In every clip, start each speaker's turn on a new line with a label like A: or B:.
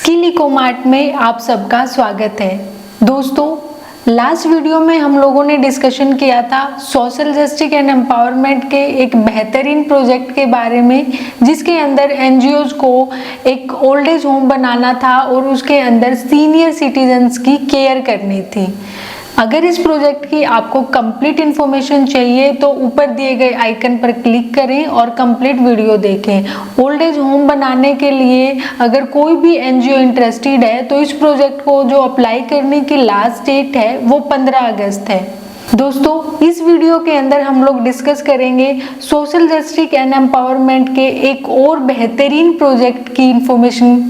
A: किलिकोमार्ट में आप सबका स्वागत है। दोस्तों, लास्ट वीडियो में हम लोगों ने डिस्कशन किया था सोशल जस्टिस एंड एम्पावरमेंट के एक बेहतरीन प्रोजेक्ट के बारे में, जिसके अंदर एनजीओज को एक ओल्ड एज होम बनाना था और उसके अंदर सीनियर सिटीजन्स की केयर करनी थी। अगर इस प्रोजेक्ट की आपको कंप्लीट इन्फॉर्मेशन चाहिए तो ऊपर दिए गए आइकन पर क्लिक करें और कंप्लीट वीडियो देखें। ओल्ड एज होम बनाने के लिए अगर कोई भी एनजीओ इंटरेस्टेड है तो इस प्रोजेक्ट को जो अप्लाई करने की लास्ट डेट है वो 15 अगस्त है। दोस्तों, इस वीडियो के अंदर हम लोग डिस्कस करेंगे सोशल जस्टिस एंड एम्पावरमेंट के एक और बेहतरीन प्रोजेक्ट की इंफॉर्मेशन,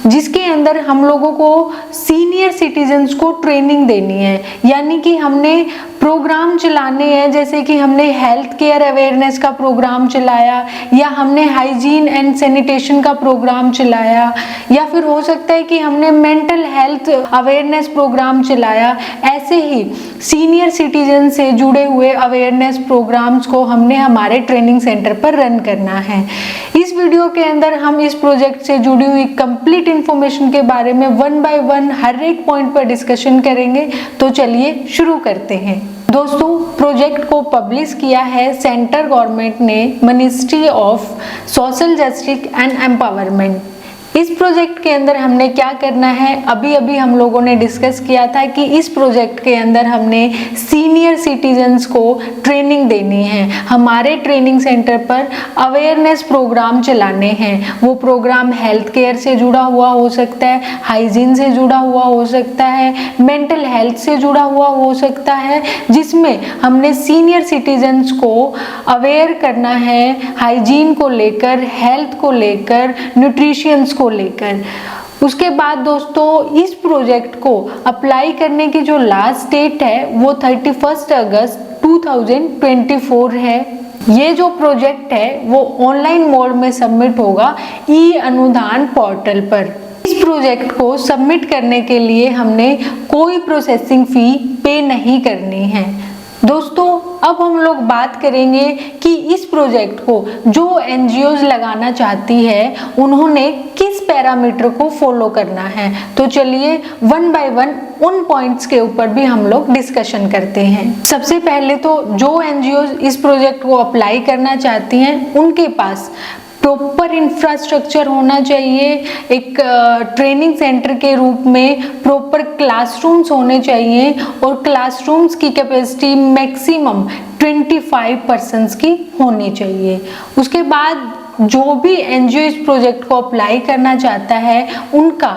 A: जिसके अंदर हम लोगों को सीनियर सिटीजन्स को ट्रेनिंग देनी है। यानी कि हमने प्रोग्राम चलाने हैं, जैसे कि हमने हेल्थ केयर अवेयरनेस का प्रोग्राम चलाया, या हमने हाइजीन एंड सैनिटेशन का प्रोग्राम चलाया, या फिर हो सकता है कि हमने मेंटल हेल्थ अवेयरनेस प्रोग्राम चलाया। ऐसे ही सीनियर सिटीजन से जुड़े हुए अवेयरनेस प्रोग्राम्स को हमने हमारे ट्रेनिंग सेंटर पर रन करना है। इस वीडियो के अंदर हम इस प्रोजेक्ट से जुड़ी हुई कंप्लीट इंफॉर्मेशन के बारे में वन बाय वन हर एक पॉइंट पर डिस्कशन करेंगे। तो चलिए शुरू करते हैं। दोस्तों, प्रोजेक्ट को पब्लिश किया है सेंट्रल गवर्नमेंट ने, ministry of social justice and empowerment. इस प्रोजेक्ट के अंदर हमने क्या करना है, अभी हम लोगों ने डिस्कस किया था कि इस प्रोजेक्ट के अंदर हमने सीनियर सिटीजन्स को ट्रेनिंग देनी है। हमारे ट्रेनिंग सेंटर पर अवेयरनेस प्रोग्राम चलाने हैं। वो प्रोग्राम हेल्थ केयर से जुड़ा हुआ हो सकता है, हाइजीन से जुड़ा हुआ हो सकता है, मेंटल हेल्थ से जुड़ा हुआ हो सकता है, जिसमें हमने सीनियर सिटीजन्स को अवेयर करना है हाइजीन को लेकर, हेल्थ को लेकर, न्यूट्रिशंस को लेकर। उसके बाद दोस्तों, इस प्रोजेक्ट को अप्लाई करने की जो लास्ट डेट है वो 31 अगस्त 2024 है। ये जो प्रोजेक्ट है वो ऑनलाइन मोड में सबमिट होगा ई अनुदान पोर्टल पर। इस प्रोजेक्ट को सबमिट करने के लिए हमने कोई प्रोसेसिंग फी पे नहीं करनी है। दोस्तों, अब हम लोग बात करेंगे कि इस प्रोजेक्ट को जो एनजीओज लगाना चाहती है उन्होंने किस पैरामीटर को फॉलो करना है। तो चलिए वन बाय वन उन पॉइंट्स के ऊपर भी हम लोग डिस्कशन करते हैं। सबसे पहले तो जो एनजीओज इस प्रोजेक्ट को अप्लाई करना चाहती हैं उनके पास प्रॉपर इंफ्रास्ट्रक्चर होना चाहिए। एक ट्रेनिंग सेंटर के रूप में प्रॉपर क्लासरूम्स होने चाहिए और क्लासरूम्स की कैपेसिटी मैक्सिमम 25 पर्सन्स की होनी चाहिए। उसके बाद जो भी एनजीओ इस प्रोजेक्ट को अप्लाई करना चाहता है उनका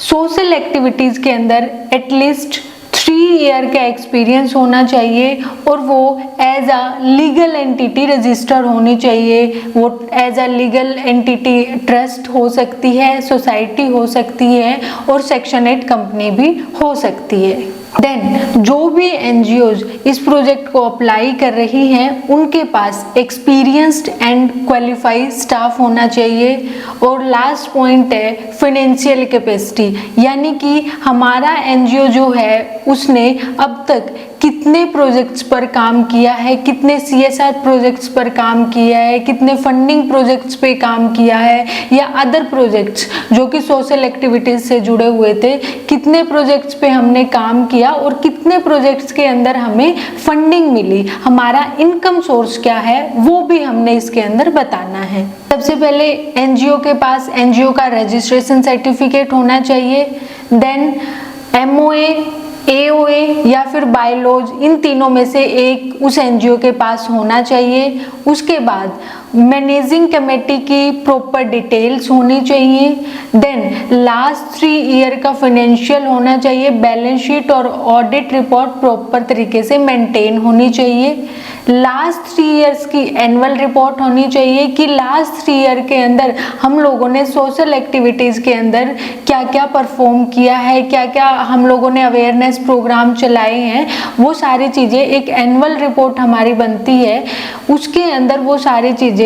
A: सोशल एक्टिविटीज़ के अंदर एटलीस्ट 3 ईयर का एक्सपीरियंस होना चाहिए और वो as a legal entity register होनी चाहिए। वो as a legal entity trust हो सकती है, सोसाइटी हो सकती है और सेक्शन 8 कंपनी भी हो सकती है। देन जो भी एनजीओज इस प्रोजेक्ट को अप्लाई कर रही हैं उनके पास एक्सपीरियंस्ड एंड क्वालिफाइड स्टाफ होना चाहिए। और लास्ट पॉइंट है फाइनेंशियल कैपेसिटी, यानी कि हमारा एनजीओ जो है उसने अब तक कितने प्रोजेक्ट्स पर काम किया है, कितने सीएसआर प्रोजेक्ट्स पर काम किया है, कितने फंडिंग प्रोजेक्ट्स पे काम किया है, या अदर प्रोजेक्ट्स जो कि सोशल एक्टिविटीज से जुड़े हुए थे, कितने प्रोजेक्ट्स पे हमने काम किया और कितने प्रोजेक्ट्स के अंदर हमें फंडिंग मिली, हमारा इनकम सोर्स क्या है वो भी हमने इसके अंदर बताना है। सबसे पहले एनजीओ के पास एनजीओ का रजिस्ट्रेशन सर्टिफिकेट होना चाहिए। देन एमओए, एओए या फिर बायलॉज, इन तीनों में से एक उस एनजीओ के पास होना चाहिए। उसके बाद मैनेजिंग कमेटी की प्रॉपर डिटेल्स होनी चाहिए। देन लास्ट 3 ईयर का फाइनेंशियल होना चाहिए, बैलेंस शीट और ऑडिट रिपोर्ट प्रॉपर तरीके से मेंटेन होनी चाहिए। लास्ट 3 ईयर्स की एनुअल रिपोर्ट होनी चाहिए कि लास्ट 3 ईयर के अंदर हम लोगों ने सोशल एक्टिविटीज़ के अंदर क्या क्या परफॉर्म किया है, क्या क्या हम लोगों ने अवेयरनेस प्रोग्राम चलाए हैं, वो सारी चीज़ें एक एनुअल रिपोर्ट हमारी बनती है, उसके अंदर वो सारी चीज़ें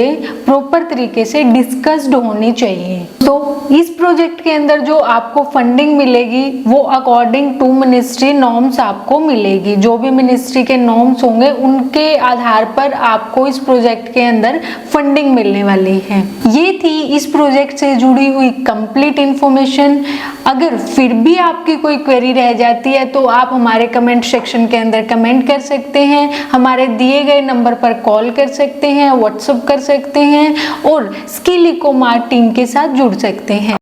A: प्रॉपर तरीके से डिस्कस्ड होनी चाहिए। तो इस प्रोजेक्ट के अंदर जो आपको फंडिंग मिलेगी वो अकॉर्डिंग टू मिनिस्ट्री नॉर्म्स आपको मिलेगी। जो भी मिनिस्ट्री के नॉर्म्स होंगे उनके आधार पर आपको इस प्रोजेक्ट के अंदर फंडिंग मिलने वाली है। ये थी इस प्रोजेक्ट से जुड़ी हुई कंप्लीट इंफॉर्मेशन। अगर फिर भी आपकी कोई क्वेरी रह जाती है तो आप हमारे कमेंट सेक्शन के अंदर कमेंट कर सकते हैं, हमारे दिए गए नंबर पर कॉल कर सकते हैं, व्हाट्सएप कर सकते हैं और स्किल इकोमार्ट टीम के साथ जुड़ सकते हैं।